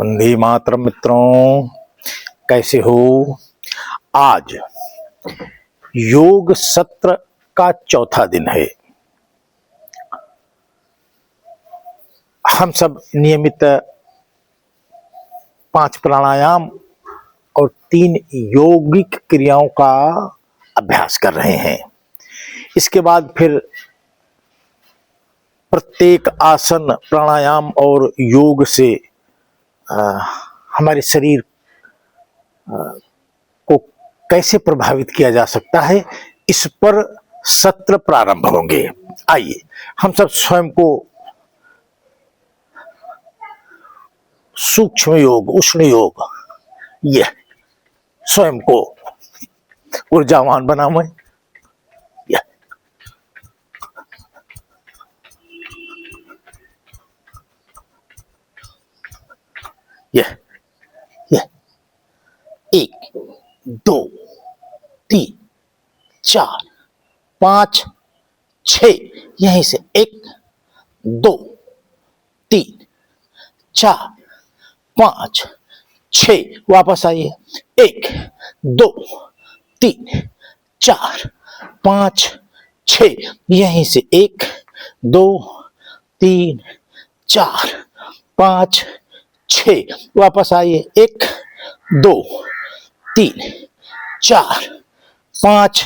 वंदे मातरम। मित्रों, कैसे हो? आज योग सत्र का चौथा दिन है। हम सब नियमित 5 प्राणायाम और 3 यौगिक क्रियाओं का अभ्यास कर रहे हैं। इसके बाद फिर प्रत्येक आसन, प्राणायाम और योग से हमारे शरीर को कैसे प्रभावित किया जा सकता है, इस पर सत्र प्रारंभ होंगे। आइए हम सब स्वयं को सूक्ष्म योग, उष्ण योग, ये स्वयं को ऊर्जावान बनावे। ये 1 2 3 4 5 6, यहीं से 1 2 3 4 5 6, वापस आइए। 1 2 3 4 5 6, यहीं से 1 2 3 4 5 6, वापस आइए। 1 2 3 4 5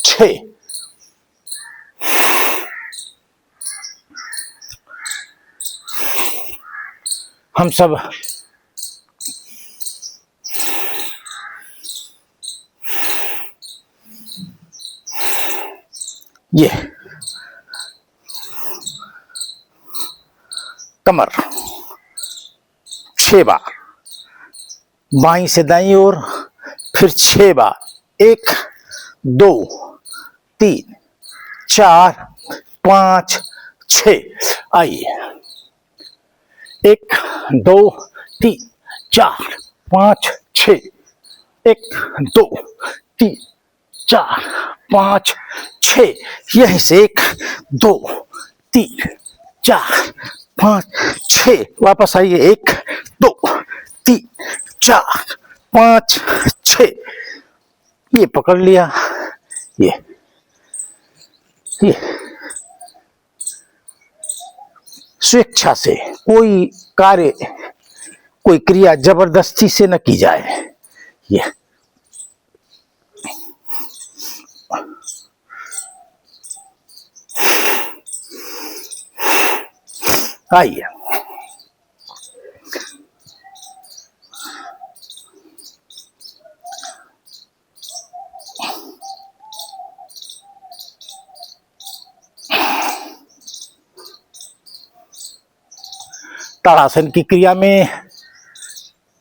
6। हम सब ये कमर 6 बार, बाईं से दाईं ओर, फिर 6 बार। 1 2 3 4 5 6। आइए। 1 2 3 4 5 6। 1 2 3 4 5 6, यहीं से 1 2 3 4 5 6, वापस आइए। 1 2 3 4 5 6, ये पकड़ लिया। ये स्वेच्छा से कोई कार्य, कोई क्रिया जबरदस्ती से न की जाए। ये आइए। ताड़ासन की क्रिया में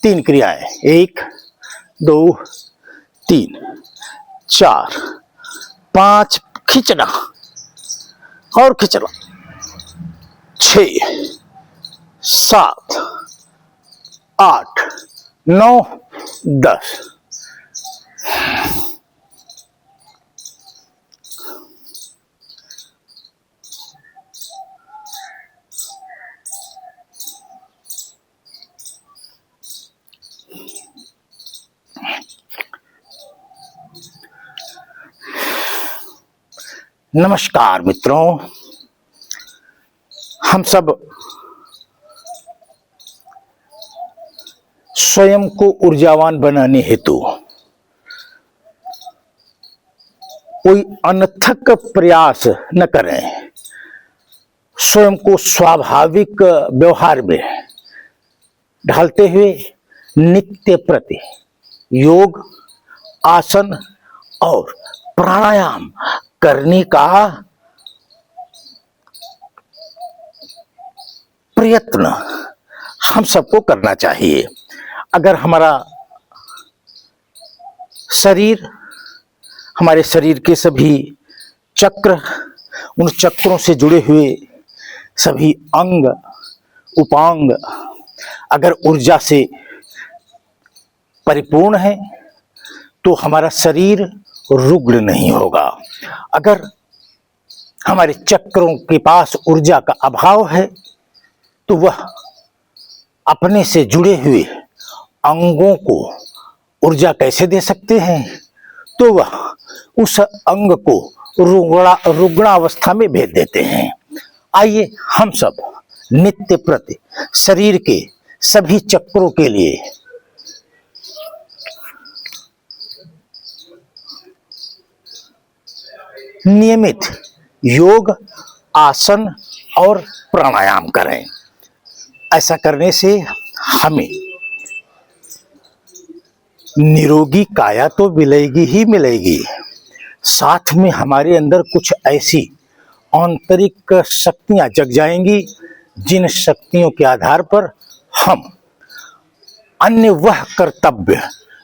3 क्रियाएं, 1 2 3 4 5, खींचना और खींचना। 6 7 8 9 10। नमस्कार मित्रों, हम सब स्वयं को ऊर्जावान बनाने हेतु कोई अनथक प्रयास न करें। स्वयं को स्वाभाविक व्यवहार में ढालते हुए नित्य प्रति योग, आसन और प्राणायाम करने का प्रयत्न हम सबको करना चाहिए। अगर हमारा शरीर, हमारे शरीर के सभी चक्र, उन चक्रों से जुड़े हुए सभी अंग उपांग अगर ऊर्जा से परिपूर्ण है, तो हमारा शरीर रुग्ण नहीं होगा। अगर हमारे चक्रों के पास ऊर्जा का अभाव है, तो वह अपने से जुड़े हुए अंगों को ऊर्जा कैसे दे सकते हैं, तो वह उस अंग को रुग्णावस्था में भेज देते हैं। आइए हम सब नित्य प्रति शरीर के सभी चक्रों के लिए नियमित योग, आसन और प्राणायाम करें। ऐसा करने से हमें निरोगी काया तो मिलेगी ही मिलेगी, साथ में हमारे अंदर कुछ ऐसी आंतरिक शक्तियां जग जाएंगी जिन शक्तियों के आधार पर हम अन्य वह कर्तव्य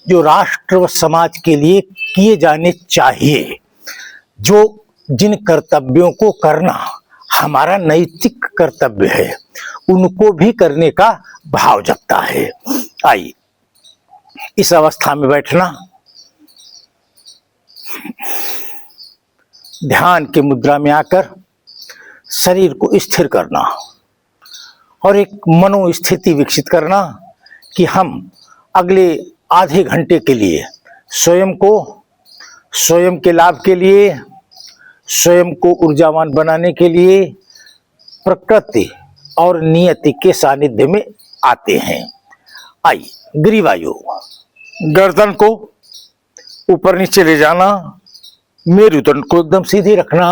जो राष्ट्र व समाज के लिए किए जाने चाहिए, जो जिन कर्तव्यों को करना हमारा नैतिक कर्तव्य है, उनको भी करने का भाव जगता है। आइए इस अवस्था में बैठना, ध्यान की मुद्रा में आकर शरीर को स्थिर करना और एक मनोस्थिति विकसित करना कि हम अगले आधे घंटे के लिए स्वयं को, स्वयं के लाभ के लिए, स्वयं को ऊर्जावान बनाने के लिए प्रकृति और नियति के सानिध्य में आते हैं। आइए ग्रीवायोग, गर्दन को ऊपर नीचे ले जाना, मेरुदंड को एकदम सीधे रखना।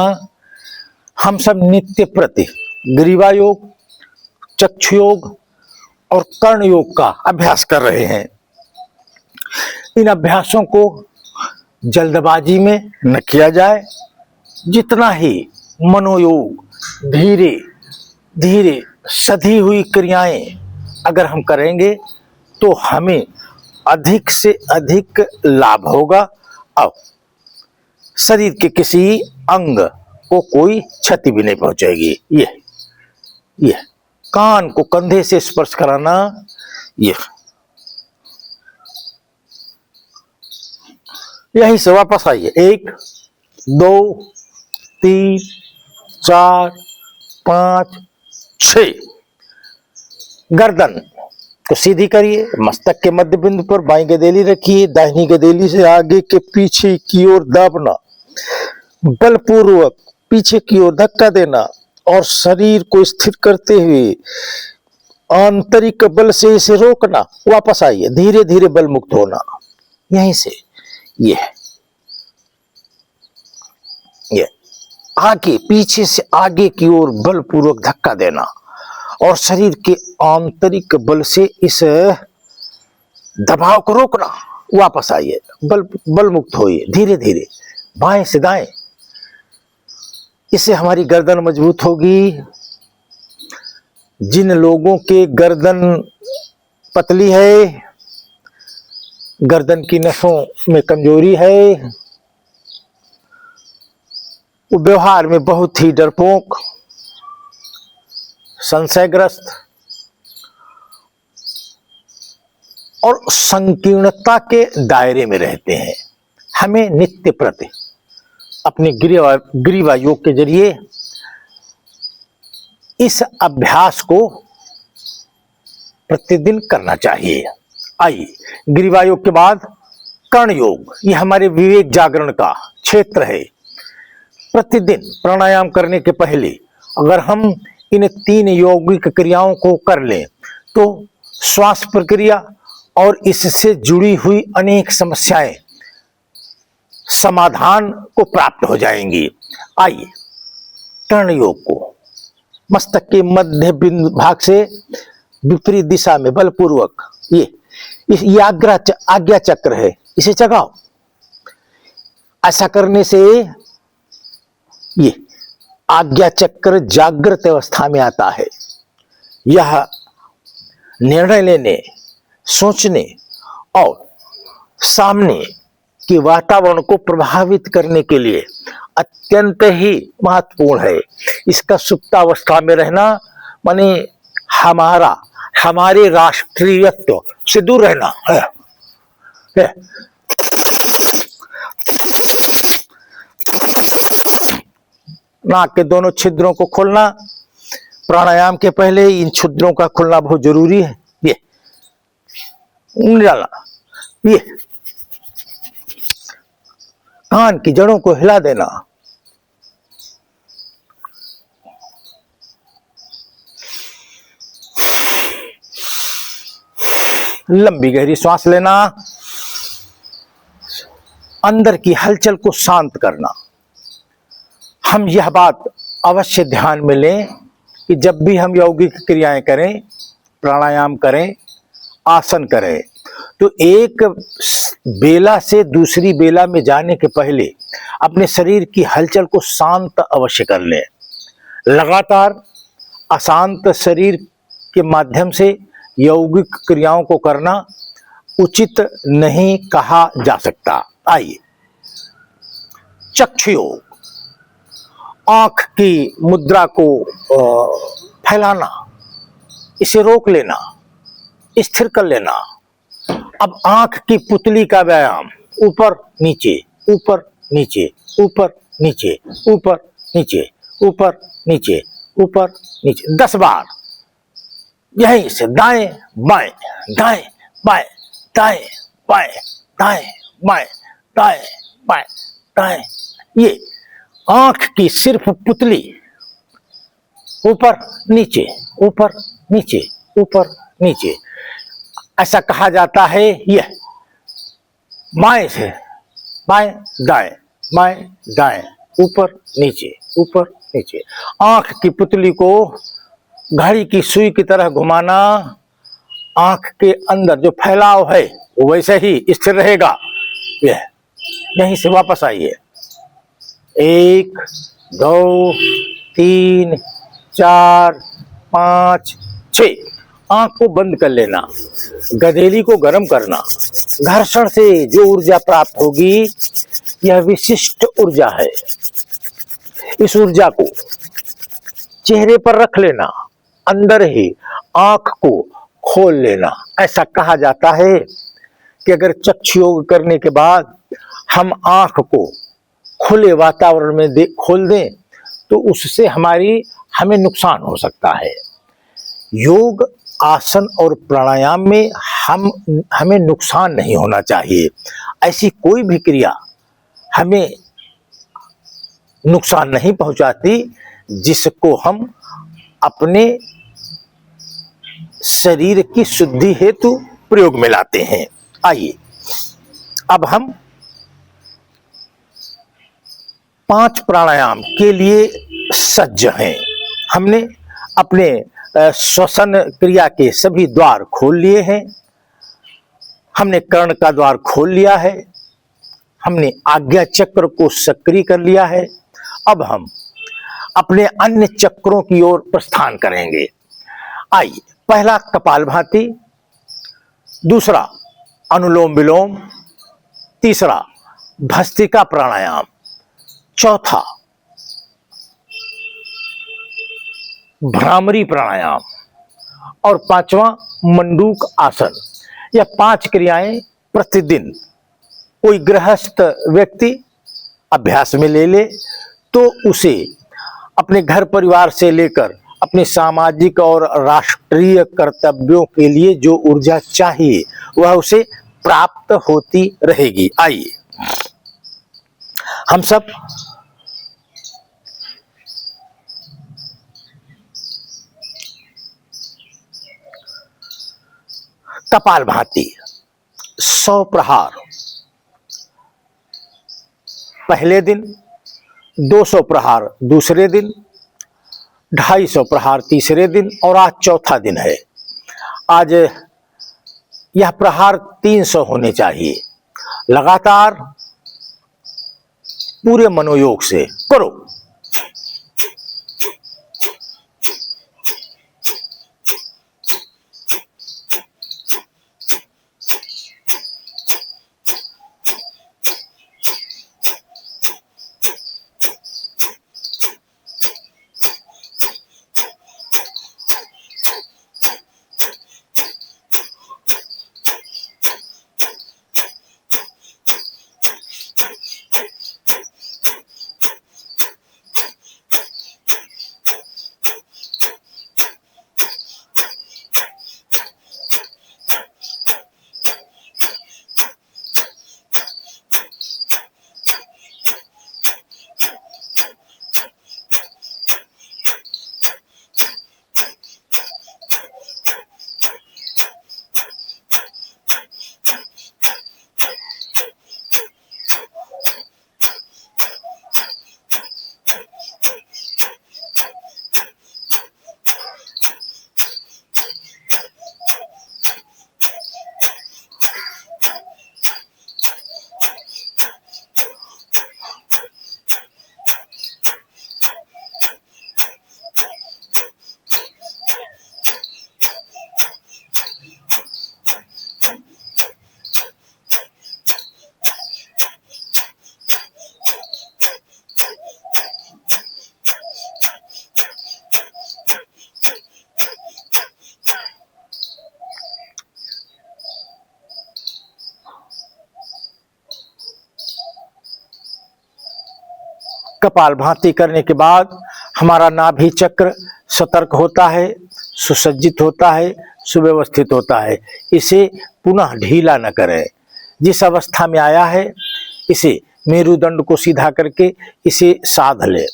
हम सब नित्य प्रति ग्रीवायोग, चक्षु योग और कर्ण योग का अभ्यास कर रहे हैं। इन अभ्यासों को जल्दबाजी में न किया जाए। जितना ही मनोयोग धीरे धीरे सधी हुई क्रियाएं अगर हम करेंगे तो हमें अधिक से अधिक लाभ होगा और शरीर के किसी अंग को कोई क्षति भी नहीं पहुंचेगी। ये कान को कंधे से स्पर्श कराना, यहीं से वापस आइए। 1 2 3 4 5 6। गर्दन को सीधी करिए, मस्तक के मध्य बिंदु पर बाईं गदेली रखिए, दाहिनी गदेली से आगे के पीछे की ओर दाबना, बलपूर्वक पीछे की ओर धक्का देना और शरीर को स्थिर करते हुए आंतरिक बल से इसे रोकना। वापस आइए, धीरे धीरे बल मुक्त होना। यहीं से ये आगे, पीछे से आगे की ओर बलपूर्वक धक्का देना और शरीर के आंतरिक बल से इस दबाव को रोकना। वापस आइए, बल मुक्त होइए, धीरे धीरे बाएं से दाएं। इससे हमारी गर्दन मजबूत होगी। जिन लोगों के गर्दन पतली है, गर्दन की नसों में कमजोरी है, वो व्यवहार में बहुत ही डरपोक, संशयग्रस्त और संकीर्णता के दायरे में रहते हैं। हमें नित्य प्रति अपने ग्रीवा योग के जरिए इस अभ्यास को प्रतिदिन करना चाहिए। आइए, ग्रीवा योग के बाद कर्ण योग, यह हमारे विवेक जागरण का क्षेत्र है। प्रतिदिन प्राणायाम करने के पहले अगर हम इन 3 यौगिक क्रियाओं को कर लें तो श्वास प्रक्रिया और इससे जुड़ी हुई अनेक समस्याएं समाधान को प्राप्त हो जाएंगी। आइए, कर्ण योग को मस्तक के मध्य बिंदु भाग से विपरीत दिशा में बलपूर्वक, ये आज्ञा चक्र है, इसे जगाओ। ऐसा करने से ये आज्ञा चक्र जागृत अवस्था में आता है। यह निर्णय लेने, सोचने और सामने के वातावरण को प्रभावित करने के लिए अत्यंत ही महत्वपूर्ण है। इसका सुप्तावस्था में रहना माने हमारे राष्ट्रीयत्व से दूर रहना है। नाक के दोनों छिद्रों को खोलना, प्राणायाम के पहले इन छिद्रों का खुलना बहुत जरूरी है। ये उंगली डालना, ये कान की जड़ों को हिला देना, लंबी गहरी सांस लेना, अंदर की हलचल को शांत करना। हम यह बात अवश्य ध्यान में लें कि जब भी हम यौगिक क्रियाएं करें, प्राणायाम करें, आसन करें, तो एक बेला से दूसरी बेला में जाने के पहले अपने शरीर की हलचल को शांत अवश्य कर लें। लगातार अशांत शरीर के माध्यम से यौगिक क्रियाओं को करना उचित नहीं कहा जा सकता। आइए, चक्षु योग, आंख की मुद्रा को फैलाना, इसे रोक लेना, स्थिर कर लेना। अब आंख की पुतली का व्यायाम, ऊपर नीचे, ऊपर नीचे, ऊपर नीचे, ऊपर नीचे, ऊपर नीचे, ऊपर नीचे 10 बार। यहीं से दाएं बाएं, दाएं बाएं, दाएं बाएं, दाएं बाएं, दाएं बाएं, दाएं। ये आंख की सिर्फ पुतली ऊपर नीचे, ऊपर नीचे, ऊपर नीचे। ऐसा कहा जाता है यह बाएं से बाएं, दाएं, बाएं, दाएं, ऊपर नीचे, ऊपर नीचे। आंख की पुतली को घड़ी की सुई की तरह घुमाना। आंख के अंदर जो फैलाव है वो वैसे ही स्थिर रहेगा। यह यहीं से वापस आइए। 1 2 3 4 5 6। आंख को बंद कर लेना, गधेली को गर्म करना। घर्षण से जो ऊर्जा प्राप्त होगी यह विशिष्ट ऊर्जा है। इस ऊर्जा को चेहरे पर रख लेना, अंदर ही आंख को खोल लेना। ऐसा कहा जाता है कि अगर चक्षु योग करने के बाद हम आंख को खुले वातावरण में खोल दें तो उससे हमें नुकसान हो सकता है। योग, आसन और प्राणायाम में हमें नुकसान नहीं होना चाहिए। ऐसी कोई भी क्रिया हमें नुकसान नहीं पहुंचाती जिसको हम अपने शरीर की शुद्धि हेतु प्रयोग में लाते हैं। आइए, अब हम 5 प्राणायाम के लिए सज्ज हैं। हमने अपने श्वसन क्रिया के सभी द्वार खोल लिए हैं। हमने कर्ण का द्वार खोल लिया है। हमने आज्ञा चक्र को सक्रिय कर लिया है। अब हम अपने अन्य चक्रों की ओर प्रस्थान करेंगे। आइए, पहला कपालभाति, दूसरा अनुलोम विलोम, तीसरा भस्त्रिका प्राणायाम, चौथा भ्रामरी प्राणायाम और 5वां मंडूक आसन। यह 5 क्रियाएं प्रतिदिन कोई गृहस्थ व्यक्ति अभ्यास में ले ले तो उसे अपने घर परिवार से लेकर अपने सामाजिक और राष्ट्रीय कर्तव्यों के लिए जो ऊर्जा चाहिए वह उसे प्राप्त होती रहेगी। आइए, हम सब कपालभाति 100 प्रहार पहले दिन, 200 प्रहार दूसरे दिन, 250 प्रहार तीसरे दिन और आज चौथा दिन है। आज यह प्रहार 300 होने चाहिए। लगातार पूरे मनोयोग से करो। कपालभाति करने के बाद हमारा नाभि चक्र सतर्क होता है, सुसज्जित होता है, सुव्यवस्थित होता है। इसे पुनः ढीला न करें। जिस अवस्था में आया है इसे मेरुदंड को सीधा करके इसे साध ले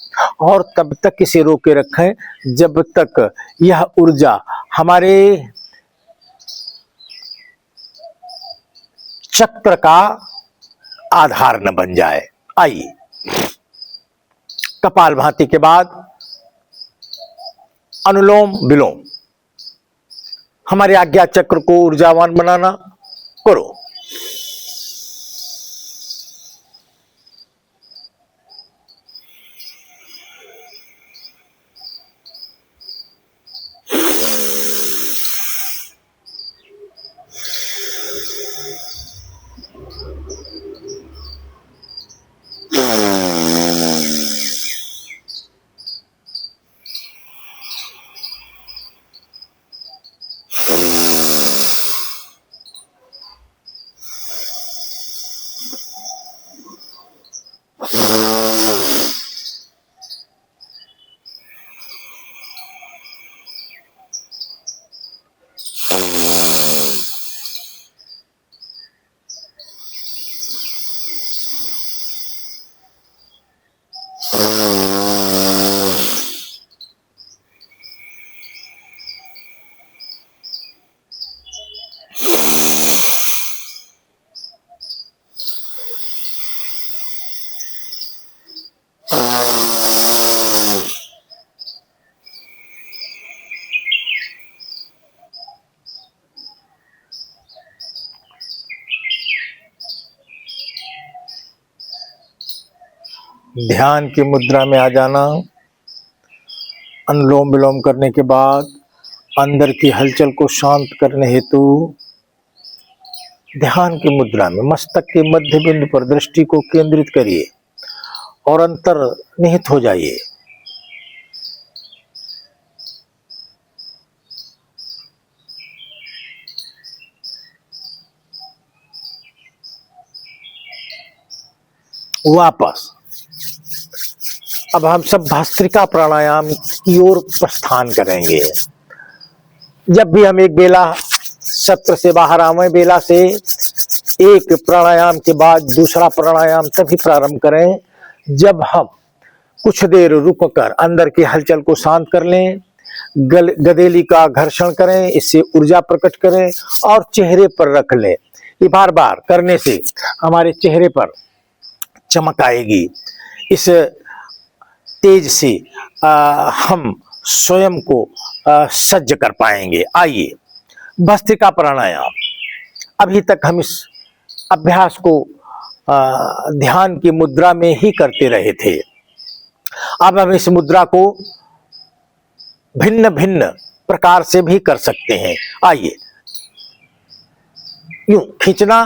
और तब तक इसे रोके रखें जब तक यह ऊर्जा हमारे चक्र का आधार न बन जाए। आइए, कपालभाति के बाद अनुलोम विलोम, हमारे आज्ञा चक्र को ऊर्जावान बनाना। करो। ध्यान की मुद्रा में आ जाना। अनुलोम विलोम करने के बाद अंदर की हलचल को शांत करने हेतु ध्यान की मुद्रा में मस्तक के मध्य बिंदु पर दृष्टि को केंद्रित करिए और अंतर्निहित हो जाइए। वापस अब हम सब भस्त्रिका प्राणायाम की ओर प्रस्थान करेंगे। जब भी हम एक बेला सत्र से बाहर आवे, बेला से एक प्राणायाम के बाद दूसरा प्राणायाम तभी प्रारंभ करें जब हम कुछ देर रुककर अंदर की हलचल को शांत कर लें, गदेली का घर्षण करें, इससे ऊर्जा प्रकट करें और चेहरे पर रख लें। ये बार बार करने से हमारे चेहरे पर चमक आएगी। इस तेज से हम स्वयं को सज्ज कर पाएंगे। आइए, भस्त्रिका प्राणायाम। अभी तक हम इस अभ्यास को ध्यान की मुद्रा में ही करते रहे थे। अब हम इस मुद्रा को भिन्न भिन्न प्रकार से भी कर सकते हैं। आइए, यूं खींचना,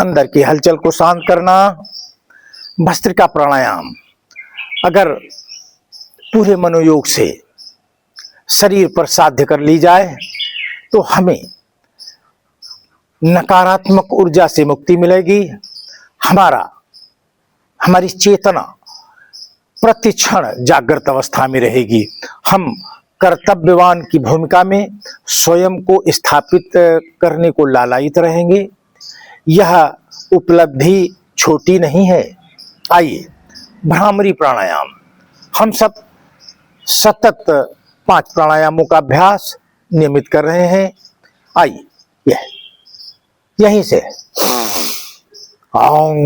अंदर की हलचल को शांत करना। भस्त्रिका प्राणायाम अगर पूरे मनोयोग से शरीर पर साध्य कर ली जाए तो हमें नकारात्मक ऊर्जा से मुक्ति मिलेगी। हमारी चेतना प्रतिक्षण जागृत अवस्था में रहेगी। हम कर्तव्यवान की भूमिका में स्वयं को स्थापित करने को लालायित रहेंगे। यह उपलब्धि छोटी नहीं है। आइए, भ्रामरी प्राणायाम। हम सब सतत 5 प्राणायामों का अभ्यास नियमित कर रहे हैं। आइए, यहीं से आऊं।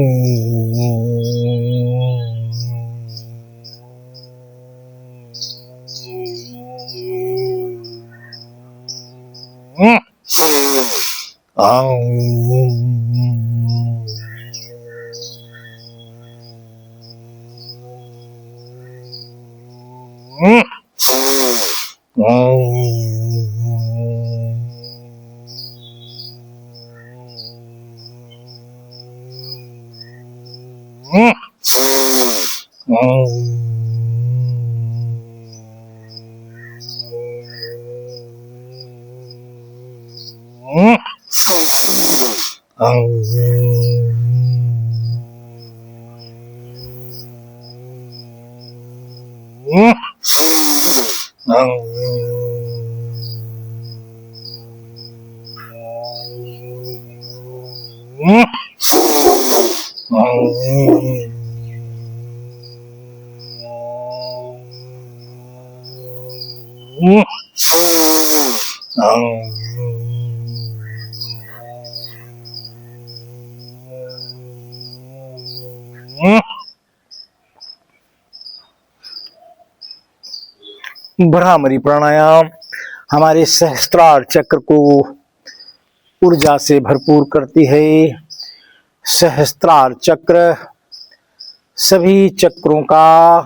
भ्रामरी प्राणायाम हमारे सहस्त्रार चक्र को ऊर्जा से भरपूर करती है। सहस्त्रार चक्र सभी चक्रों का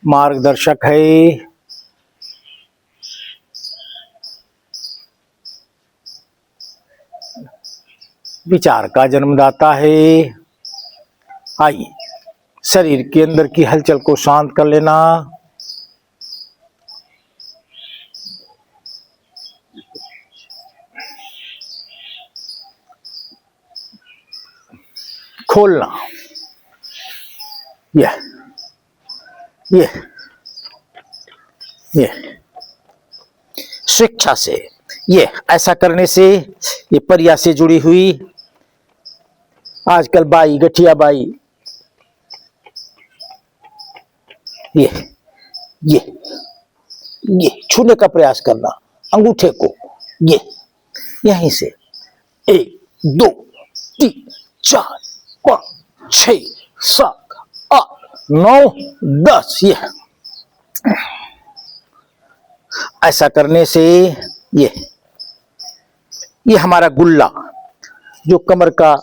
मार्गदर्शक है। विचार का जन्मदाता है। आइए, शरीर के अंदर की हलचल को शांत कर लेना। खोलना। ये शिक्षा से, ये ऐसा करने से, ये परिया से जुड़ी हुई आजकल बाई, गठिया बाई, ये छूने का प्रयास करना अंगूठे को। ये यहीं से 1 2 3 4 5 6 7 8 9 10, ये ऐसा करने से ये हमारा गुल्ला जो कमर का,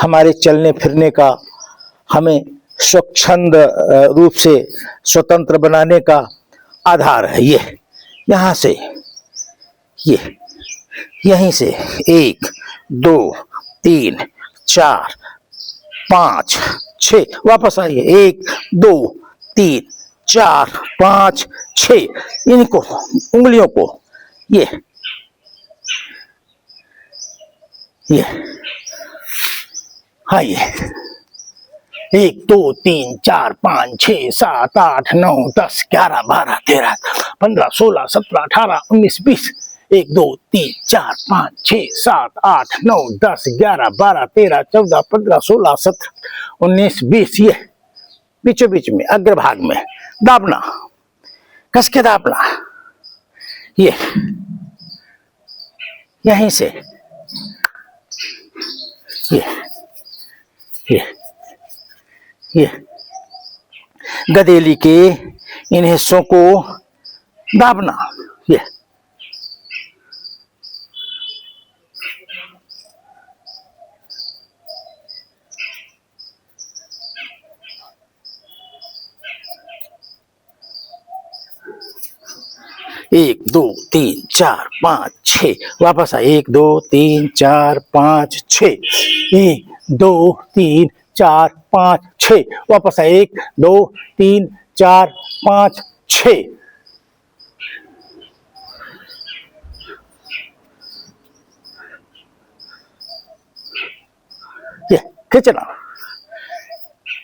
हमारे चलने फिरने का, हमें स्वच्छंद रूप से स्वतंत्र बनाने का आधार है। ये यहां से, ये यहीं से 1 2 3 4 5 6, वापस आइए 1 2 3 4 5 6, इनको उंगलियों को ये आइए 1 2 3 4 5 6 7 8 9 10 11 12 13 15 16 17 18 19 20, 1 2 3 4 5 6 7 8 9 10 11 12 13 14 15 16 17 19 20, ये बीचों बीच में अग्रभाग में दाबना, कस के दाबना। ये यहीं से ये गदेली के इन हिस्सों को दाबना। ये 1 2 3 4 5 6, वापस आ 1 2 3 4 5 6, 1 2 3 4 5 6, वापस आ 1 2 3 4 5 6। ये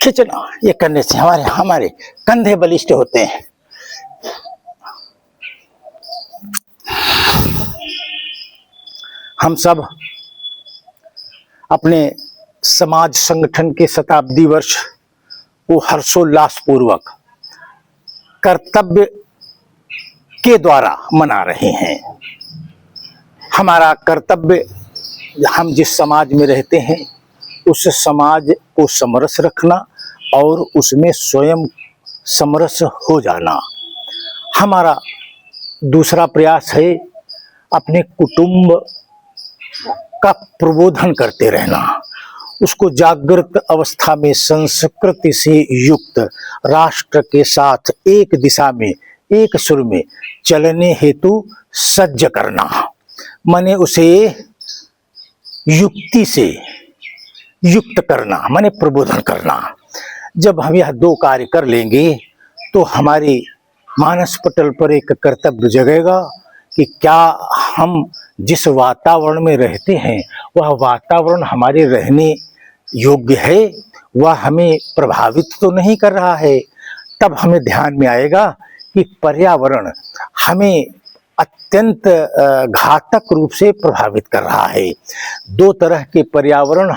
खींचना, ये करने से हमारे कंधे बलिष्ठ होते हैं। हम सब अपने समाज संगठन के शताब्दी वर्ष को हर्षोल्लास पूर्वक कर्तव्य के द्वारा मना रहे हैं। हमारा कर्तव्य, हम जिस समाज में रहते हैं उस समाज को समरस रखना और उसमें स्वयं समरस हो जाना। हमारा दूसरा प्रयास है अपने कुटुंब का प्रबोधन करते रहना, उसको जागृत अवस्था में संस्कृति से युक्त राष्ट्र के साथ एक दिशा में, एक सुर में चलने हेतु सज्ज करना, माने उसे युक्ति से युक्त करना, माने प्रबोधन करना। जब हम यह दो कार्य कर लेंगे तो हमारे मानस पटल पर एक कर्तव्य जगेगा कि क्या हम जिस वातावरण में रहते हैं वह वातावरण हमारे रहने योग्य है, वह हमें प्रभावित तो नहीं कर रहा है। तब हमें ध्यान में आएगा कि पर्यावरण हमें अत्यंत घातक रूप से प्रभावित कर रहा है। दो तरह के पर्यावरण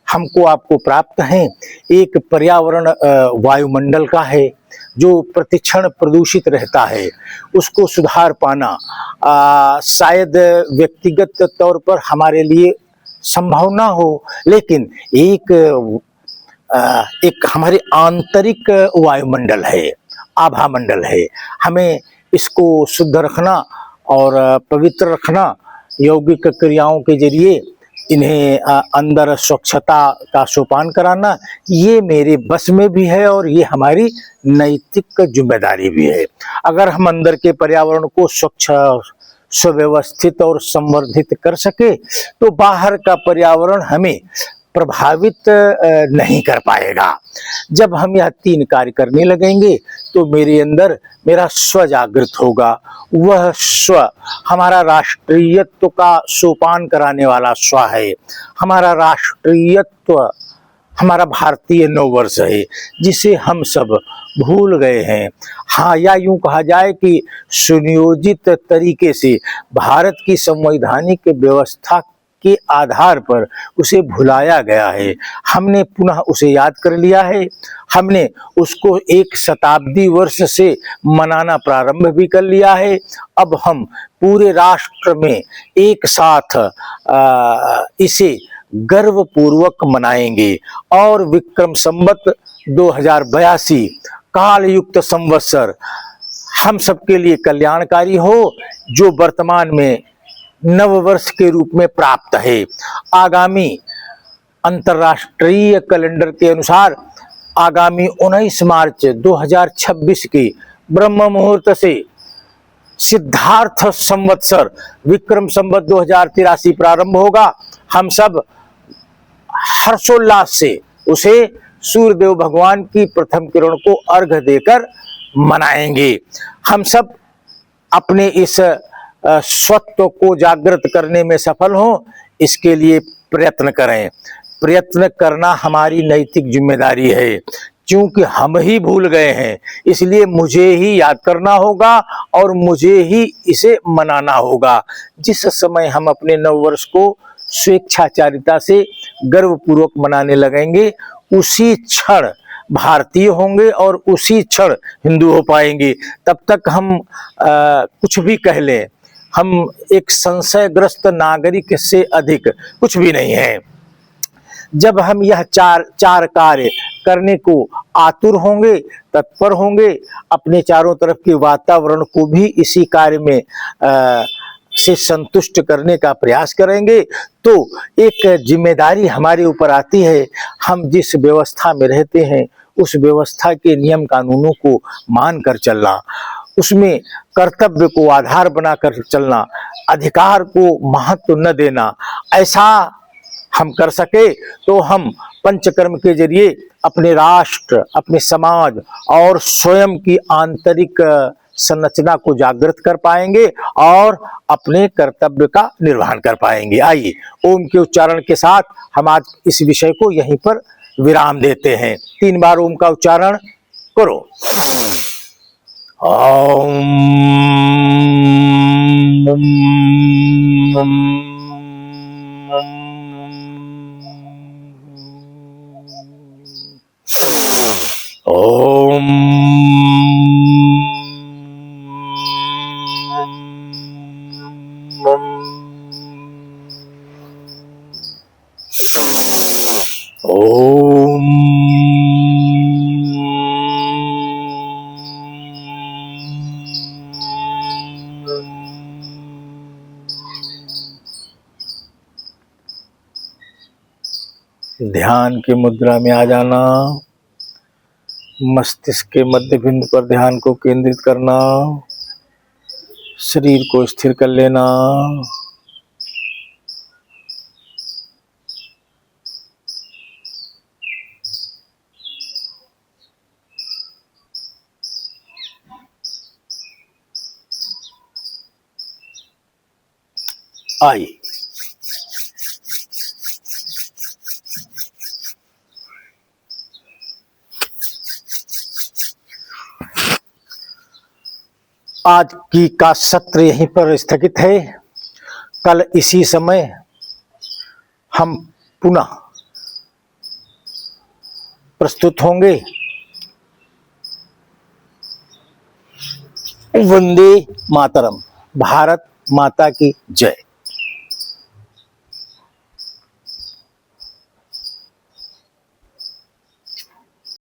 हमको आपको प्राप्त हैं। एक पर्यावरण वायुमंडल का है जो प्रतिक्षण प्रदूषित रहता है, उसको सुधार पाना शायद व्यक्तिगत तौर पर हमारे लिए संभव ना हो, लेकिन एक हमारे आंतरिक वायुमंडल है, आभा मंडल है, हमें इसको शुद्ध रखना और पवित्र रखना यौगिक क्रियाओं के जरिए इन्हें अंदर स्वच्छता का सोपान कराना, ये मेरे बस में भी है और ये हमारी नैतिक जिम्मेदारी भी है। अगर हम अंदर के पर्यावरण को स्वच्छ, सुव्यवस्थित और संवर्धित कर सके तो बाहर का पर्यावरण हमें प्रभावित नहीं कर पाएगा। जब हम यह तीन कार्य करने लगेंगे तो मेरे अंदर मेरा स्व जागृत होगा। वह स्व हमारा राष्ट्रीयत्व का सोपान कराने वाला स्व है। हमारा राष्ट्रीयत्व हमारा भारतीय नववर्ष है जिसे हम सब भूल गए हैं। हाँ, या यूं कहा जाए कि सुनियोजित तरीके से भारत की संवैधानिक व्यवस्था के आधार पर उसे भुलाया गया है। हमने पुनः उसे याद कर लिया है। हमने उसको एक शताब्दी वर्ष से मनाना प्रारंभ भी कर लिया है। अब हम पूरे राष्ट्र में एक साथ इसे गर्वपूर्वक मनाएंगे और विक्रम संवत 2082 काल युक्त संवत्सर हम सबके लिए कल्याणकारी हो, जो वर्तमान में नववर्ष के रूप में प्राप्त है। आगामी अंतर्राष्ट्रीय कैलेंडर के अनुसार आगामी 19 मार्च 2026 के ब्रह्म मुहूर्त से सिद्धार्थ संवत्सर विक्रम संवत 2083 प्रारंभ होगा। हम सब हर्षोल्लास से उसे सूर्यदेव भगवान की प्रथम किरण को अर्घ्य देकर मनाएंगे। हम सब अपने इस स्वत्व को जागृत करने में सफल हों, इसके लिए प्रयत्न करें। प्रयत्न करना हमारी नैतिक जिम्मेदारी है। क्योंकि हम ही भूल गए हैं, इसलिए मुझे ही याद करना होगा और मुझे ही इसे मनाना होगा। जिस समय हम अपने नववर्ष को स्वेच्छाचारिता से गर्वपूर्वक मनाने लगेंगे, उसी क्षण भारतीय होंगे और उसी क्षण हिंदू हो पाएंगे। तब तक हम कुछ भी कह लें, हम एक संशयग्रस्त नागरिक से अधिक कुछ भी नहीं है। जब हम यह चार कार्य करने को आतुर होंगे, तत्पर होंगे, अपने चारों तरफ के वातावरण को भी इसी कार्य में से संतुष्ट करने का प्रयास करेंगे, तो एक जिम्मेदारी हमारे ऊपर आती है। हम जिस व्यवस्था में रहते हैं उस व्यवस्था के नियम कानूनों को मान कर चलना, उसमें कर्तव्य को आधार बनाकर चलना, अधिकार को महत्व न देना, ऐसा हम कर सके तो हम पंचकर्म के जरिए अपने राष्ट्र, अपने समाज और स्वयं की आंतरिक संरचना को जागृत कर पाएंगे और अपने कर्तव्य का निर्वहन कर पाएंगे। आइए ओम के उच्चारण के साथ हम आज इस विषय को यहीं पर विराम देते हैं। 3 बार ओम का उच्चारण करो। ओम ओम ध्यान की मुद्रा में आ जाना, मस्तिष्क के मध्य बिंदु पर ध्यान को केंद्रित करना, शरीर को स्थिर कर लेना। आइए आज की का सत्र यहीं पर स्थगित है। कल इसी समय हम पुनः प्रस्तुत होंगे। वंदे मातरम। भारत माता की जय।